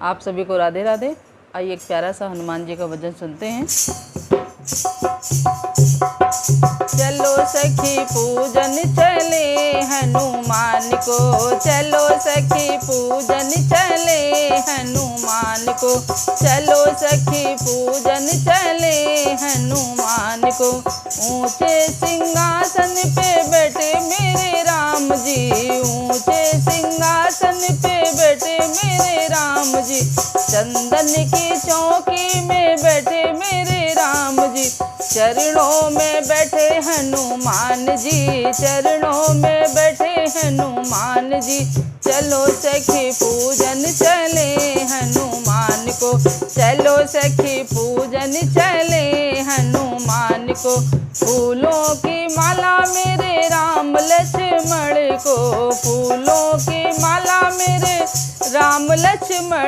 आप सभी को राधे राधे। आइए एक प्यारा सा हनुमान जी का भजन सुनते हैं। चलो सखी पूजन चले हनुमान को, चलो सखी पूजन चले हनुमान को, चलो सखी पूजन चले हनुमान को। ऊंचे सिंहासन पे बैठे मेरे राम जी, ऊंचे सिंहासन पे बैठे मेरे राम जी, चंदन की चौकी में बैठे मेरे राम जी, चरणों में बैठे हनुमान जी, चरणों में बैठे हनुमान जी। चलो सखी पूजन चले हनुमान को, चलो सखी पूजन चले हनुमान को। फूलों की माला मेरे राम लक्ष्मण को, फूलों की माला मेरे राम लक्ष्मण